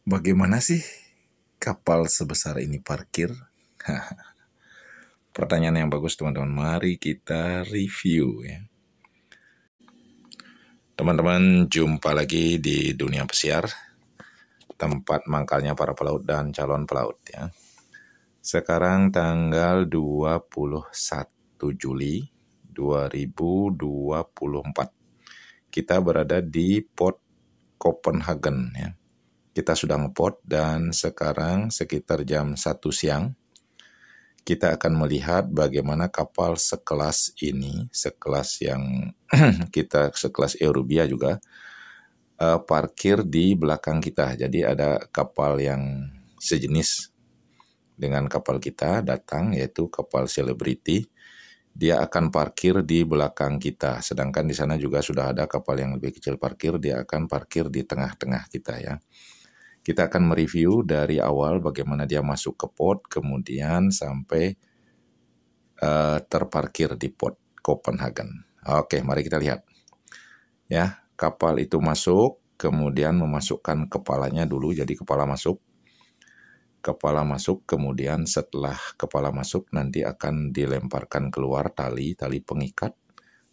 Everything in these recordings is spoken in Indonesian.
Bagaimana sih kapal sebesar ini parkir? Pertanyaan yang bagus teman-teman. Mari kita review ya. Teman-teman, jumpa lagi di Dunia Pesiar, tempat mangkalnya para pelaut dan calon pelaut ya. Sekarang tanggal 21 Juli 2024. Kita berada di Port Copenhagen ya. Kita sudah ngepot dan sekarang sekitar jam 1 siang kita akan melihat bagaimana kapal sekelas ini, sekelas yang sekelas Eurobia juga, parkir di belakang kita. Jadi ada kapal yang sejenis dengan kapal kita datang, yaitu kapal Celebrity. Dia akan parkir di belakang kita. Sedangkan di sana juga sudah ada kapal yang lebih kecil parkir, dia akan parkir di tengah-tengah kita ya. Kita akan mereview dari awal bagaimana dia masuk ke port, kemudian sampai terparkir di Port Copenhagen. Oke, mari kita lihat. Ya, kapal itu masuk, kemudian memasukkan kepalanya dulu, jadi kepala masuk. Kepala masuk, kemudian setelah kepala masuk nanti akan dilemparkan keluar tali pengikat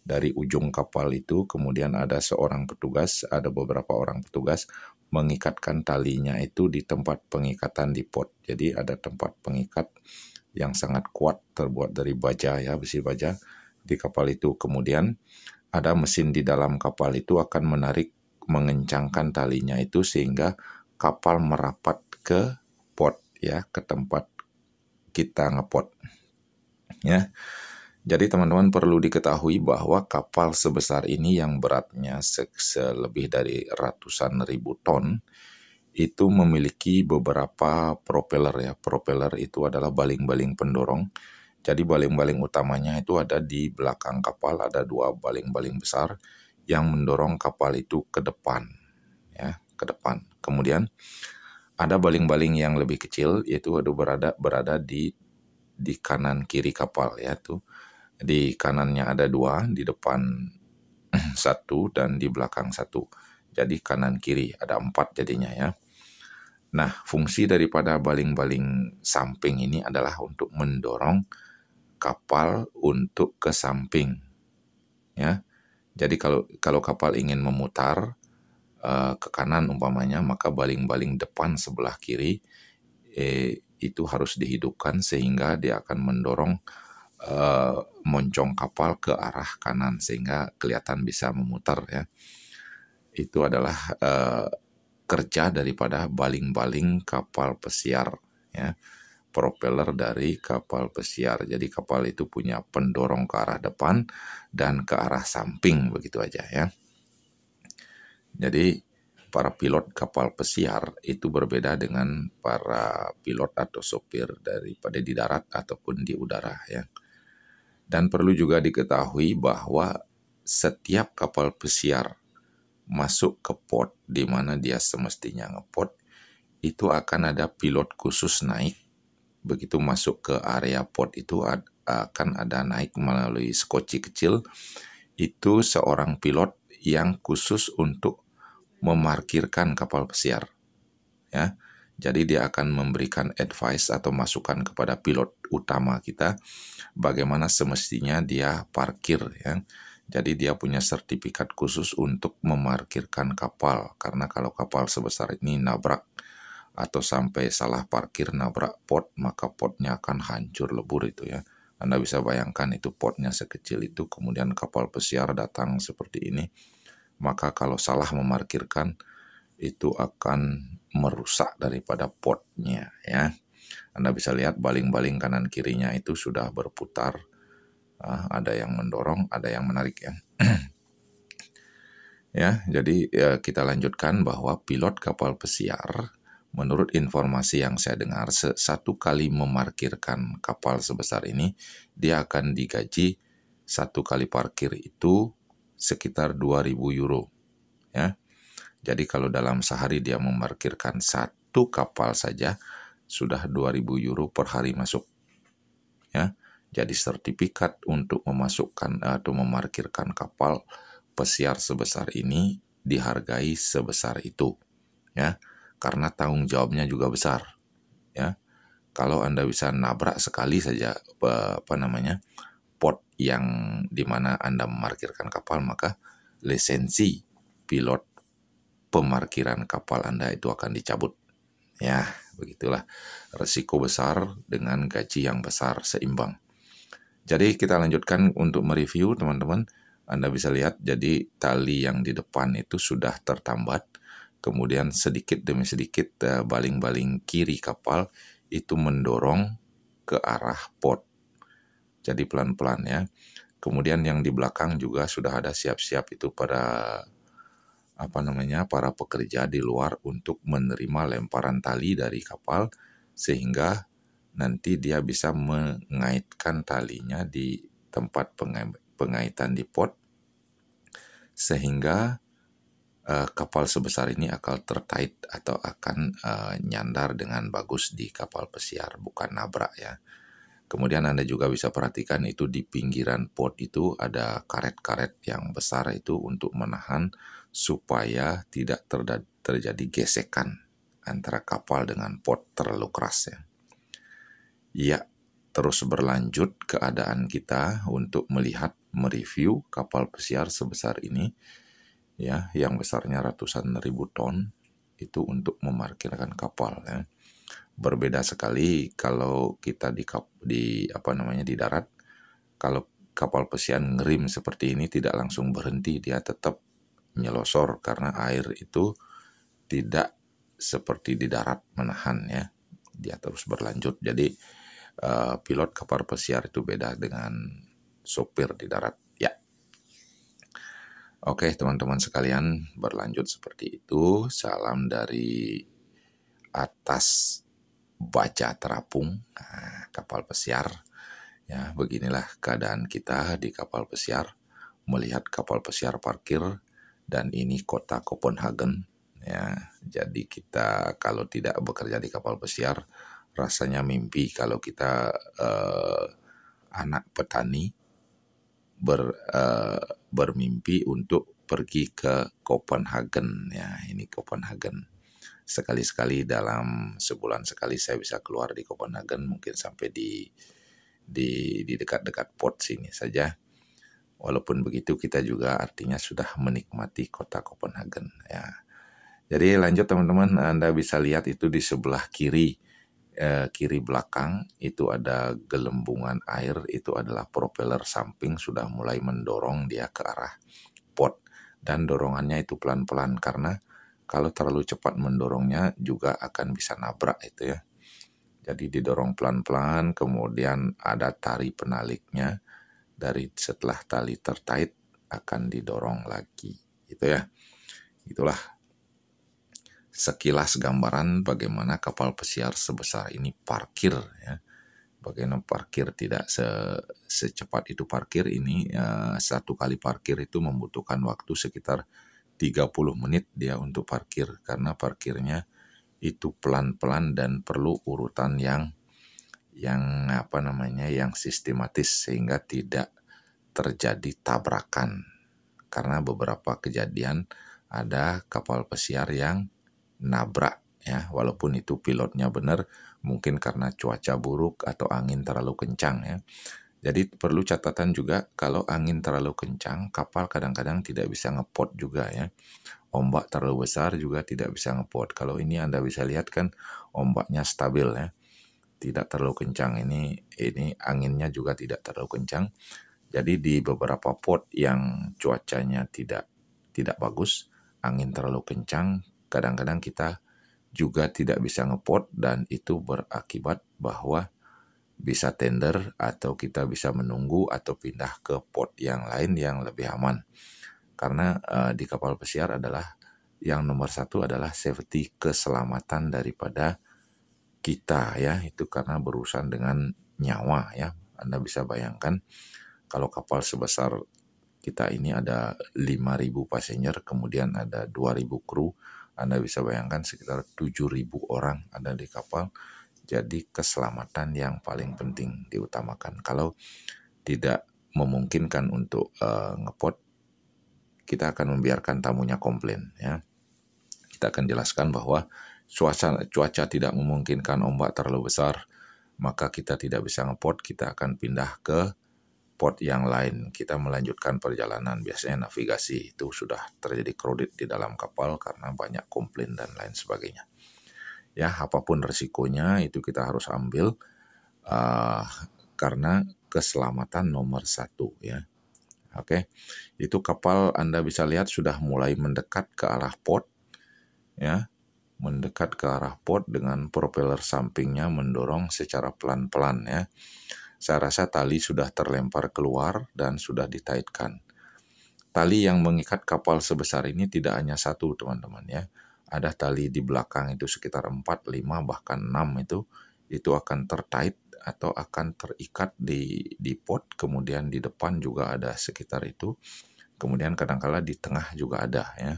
dari ujung kapal itu. Kemudian ada seorang petugas, ada beberapa orang petugas mengikatkan talinya itu di tempat pengikatan di port. Jadi ada tempat pengikat yang sangat kuat terbuat dari baja ya, besi baja di kapal itu. Kemudian ada mesin di dalam kapal itu akan menarik, mengencangkan talinya itu sehingga kapal merapat ke port ya, ke tempat kita ngepot ya. Jadi teman-teman perlu diketahui bahwa kapal sebesar ini yang beratnya lebih dari ratusan ribu ton itu memiliki beberapa propeller ya. Propeller itu adalah baling-baling pendorong. Jadi baling-baling utamanya itu ada di belakang kapal, ada dua baling-baling besar yang mendorong kapal itu ke depan ya, ke depan. Kemudian ada baling-baling yang lebih kecil yaitu berada di kanan kiri kapal ya tuh. Di kanannya ada dua, di depan satu dan di belakang satu. Jadi kanan kiri ada 4 jadinya ya. Nah, fungsi daripada baling-baling samping ini adalah untuk mendorong kapal untuk ke samping ya. Jadi kalau kapal ingin memutar ke kanan umpamanya, maka baling-baling depan sebelah kiri itu harus dihidupkan sehingga dia akan mendorong moncong kapal ke arah kanan sehingga kelihatan bisa memutar ya. Itu adalah kerja daripada baling-baling kapal pesiar ya. Propeller dari kapal pesiar. Jadi kapal itu punya pendorong ke arah depan dan ke arah samping begitu aja ya. Jadi para pilot kapal pesiar itu berbeda dengan para pilot atau sopir daripada di darat ataupun di udara ya. Dan perlu juga diketahui bahwa setiap kapal pesiar masuk ke port di mana dia semestinya ngeport, itu akan ada pilot khusus naik. Begitu masuk ke area port itu akan ada naik melalui skoci kecil. Itu seorang pilot yang khusus untuk memarkirkan kapal pesiar. Ya. Jadi dia akan memberikan advice atau masukan kepada pilot utama kita bagaimana semestinya dia parkir ya. Jadi dia punya sertifikat khusus untuk memarkirkan kapal, karena kalau kapal sebesar ini nabrak atau sampai salah parkir nabrak port, maka portnya akan hancur lebur itu ya. Anda bisa bayangkan itu portnya sekecil itu, kemudian kapal pesiar datang seperti ini, maka kalau salah memarkirkan itu akan merusak daripada portnya ya. Anda bisa lihat baling-baling kanan kirinya itu sudah berputar. Ada yang mendorong, ada yang menarik ya. Ya, jadi ya, kita lanjutkan bahwa pilot kapal pesiar, menurut informasi yang saya dengar, satu kali memarkirkan kapal sebesar ini, dia akan digaji satu kali parkir itu sekitar 2.000 euro. Ya. Jadi kalau dalam sehari dia memarkirkan satu kapal saja, sudah 2.000 euro per hari masuk. Ya. Jadi sertifikat untuk memasukkan atau memarkirkan kapal pesiar sebesar ini dihargai sebesar itu. Ya. karena tanggung jawabnya juga besar, ya. Kalau Anda bisa nabrak sekali saja pot yang dimana Anda memarkirkan kapal, maka lisensi pilot pemarkiran kapal Anda itu akan dicabut. Ya, begitulah, resiko besar dengan gaji yang besar seimbang. Jadi kita lanjutkan untuk mereview, teman-teman. Anda bisa lihat, jadi tali yang di depan itu sudah tertambat, kemudian sedikit demi sedikit baling-baling kiri kapal itu mendorong ke arah pot. Jadi pelan-pelan ya. Kemudian yang di belakang juga sudah ada siap-siap itu para para pekerja di luar untuk menerima lemparan tali dari kapal, sehingga nanti dia bisa mengaitkan talinya di tempat pengaitan di pot, sehingga kapal sebesar ini akan terkait atau akan nyandar dengan bagus di kapal pesiar, bukan nabrak ya. Kemudian Anda juga bisa perhatikan itu di pinggiran pot itu ada karet-karet yang besar itu untuk menahan supaya tidak terjadi gesekan antara kapal dengan pot terlalu keras ya. Ya, terus berlanjut keadaan kita untuk melihat, mereview kapal pesiar sebesar ini ya, yang besarnya ratusan ribu ton itu untuk memarkirkan kapal ya. Berbeda sekali kalau kita di darat. Kalau kapal pesiar ngerim seperti ini tidak langsung berhenti, dia tetap nyelosor karena air itu tidak seperti di darat menahan ya. Dia terus berlanjut. Jadi pilot kapal pesiar itu beda dengan sopir di darat ya. Oke, teman-teman sekalian, berlanjut seperti itu. Salam dari atas Baja Terapung, kapal pesiar. Ya, beginilah keadaan kita di kapal pesiar, melihat kapal pesiar parkir, dan ini kota Copenhagen. Ya, jadi kita kalau tidak bekerja di kapal pesiar, rasanya mimpi kalau kita anak petani bermimpi untuk pergi ke Copenhagen. Ya, ini Copenhagen. Sekali-sekali dalam sebulan sekali saya bisa keluar di Copenhagen, mungkin sampai di dekat-dekat pot sini saja. Walaupun begitu kita juga artinya sudah menikmati kota Copenhagen ya. Jadi lanjut teman-teman, Anda bisa lihat itu di sebelah kiri belakang itu ada gelembungan air, itu adalah propeller samping sudah mulai mendorong dia ke arah pot, dan dorongannya itu pelan-pelan karena kalau terlalu cepat mendorongnya juga akan bisa nabrak itu ya. Jadi didorong pelan-pelan, kemudian ada tali penaliknya, dari setelah tali terkait akan didorong lagi gitu ya. Itulah sekilas gambaran bagaimana kapal pesiar sebesar ini parkir ya. Bagaimana parkir tidak secepat itu parkir ini, satu kali parkir itu membutuhkan waktu sekitar 30 menit dia untuk parkir, karena parkirnya itu pelan-pelan dan perlu urutan yang sistematis sehingga tidak terjadi tabrakan. Karena beberapa kejadian ada kapal pesiar yang nabrak ya, walaupun itu pilotnya benar, mungkin karena cuaca buruk atau angin terlalu kencang ya. Jadi perlu catatan juga, kalau angin terlalu kencang, kapal kadang-kadang tidak bisa ngepot juga ya. Ombak terlalu besar juga tidak bisa ngepot. Kalau ini Anda bisa lihat kan ombaknya stabil ya. Tidak terlalu kencang, ini anginnya juga tidak terlalu kencang. Jadi di beberapa pot yang cuacanya tidak bagus, angin terlalu kencang, kadang-kadang kita juga tidak bisa ngepot, dan itu berakibat bahwa bisa tender atau kita bisa menunggu atau pindah ke pot yang lain yang lebih aman. Karena di kapal pesiar adalah yang nomor satu adalah safety, keselamatan daripada kita ya, itu karena berurusan dengan nyawa ya. Anda bisa bayangkan kalau kapal sebesar kita ini ada 5.000 passenger, kemudian ada 2.000 kru, Anda bisa bayangkan sekitar 7.000 orang ada di kapal. Jadi keselamatan yang paling penting diutamakan. Kalau tidak memungkinkan untuk ngepot, kita akan membiarkan tamunya komplain ya. Kita akan jelaskan bahwa cuaca tidak memungkinkan ombak terlalu besar, maka kita tidak bisa ngeport, kita akan pindah ke port yang lain. Kita melanjutkan perjalanan. Biasanya navigasi itu sudah terjadi kredit di dalam kapal karena banyak komplain dan lain sebagainya. Ya, apapun resikonya itu kita harus ambil karena keselamatan nomor 1 ya. Oke, itu kapal Anda bisa lihat sudah mulai mendekat ke arah port ya. Mendekat ke arah port dengan propeller sampingnya mendorong secara pelan-pelan ya. Saya rasa tali sudah terlempar keluar dan sudah ditaitkan. Tali yang mengikat kapal sebesar ini tidak hanya satu teman-teman ya. Ada tali di belakang itu sekitar 4, 5, bahkan 6 itu akan tertait atau akan terikat di port. Kemudian di depan juga ada sekitar itu. Kemudian kadangkala di tengah juga ada ya.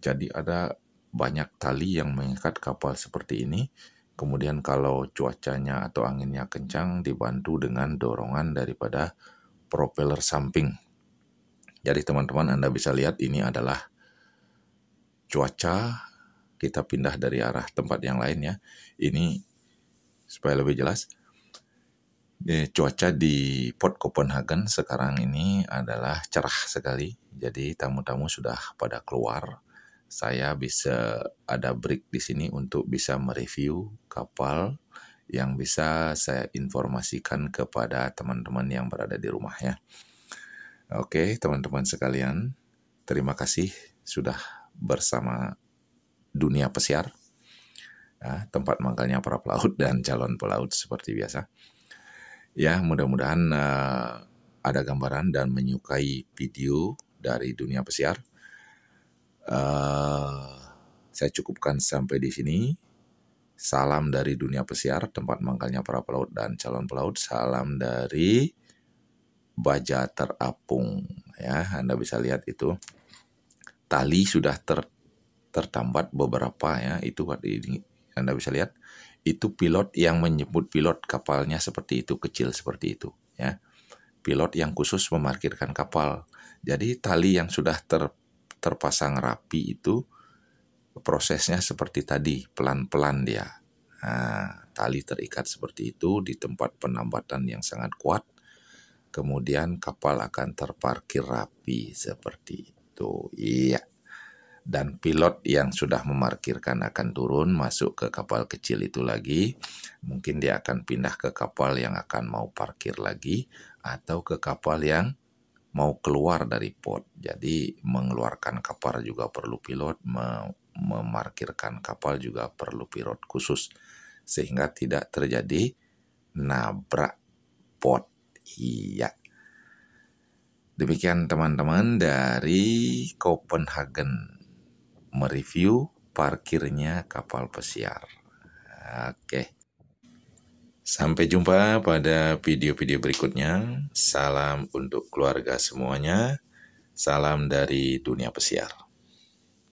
Jadi ada banyak tali yang mengikat kapal seperti ini. Kemudian kalau cuacanya atau anginnya kencang dibantu dengan dorongan daripada propeller samping. Jadi teman-teman Anda bisa lihat ini adalah cuaca. Kita pindah dari arah tempat yang lain ya. Ini supaya lebih jelas. Cuaca di Port Copenhagen sekarang ini adalah cerah sekali. Jadi tamu-tamu sudah pada keluar. Saya bisa ada break di sini untuk bisa mereview kapal yang bisa saya informasikan kepada teman-teman yang berada di rumah ya. Oke, teman-teman sekalian, terima kasih sudah bersama Dunia Pesiar, ya, tempat mangkalnya para pelaut dan calon pelaut seperti biasa. Ya, mudah-mudahan ada gambaran dan menyukai video dari Dunia Pesiar. Saya cukupkan sampai di sini. Salam dari Dunia Pesiar, tempat mangkalnya para pelaut dan calon pelaut. Salam dari Baja Terapung. Ya, Anda bisa lihat itu. Tali sudah tertambat beberapa ya. Itu Anda bisa lihat. Itu pilot yang menyebut pilot kapalnya seperti itu, kecil seperti itu. Ya, pilot yang khusus memarkirkan kapal. Jadi tali yang sudah terpasang rapi itu prosesnya seperti tadi, pelan-pelan dia. Nah, tali terikat seperti itu di tempat penambatan yang sangat kuat. Kemudian kapal akan terparkir rapi seperti itu. Iya. Dan pilot yang sudah memarkirkan akan turun masuk ke kapal kecil itu lagi. Mungkin dia akan pindah ke kapal yang akan mau parkir lagi atau ke kapal yang mau keluar dari port. Jadi mengeluarkan kapal juga perlu pilot, memarkirkan kapal juga perlu pilot khusus sehingga tidak terjadi nabrak port. Iya. Demikian teman-teman dari Copenhagen mereview parkirnya kapal pesiar. Oke. Sampai jumpa pada video-video berikutnya. Salam untuk keluarga semuanya. Salam dari Dunia Pesiar.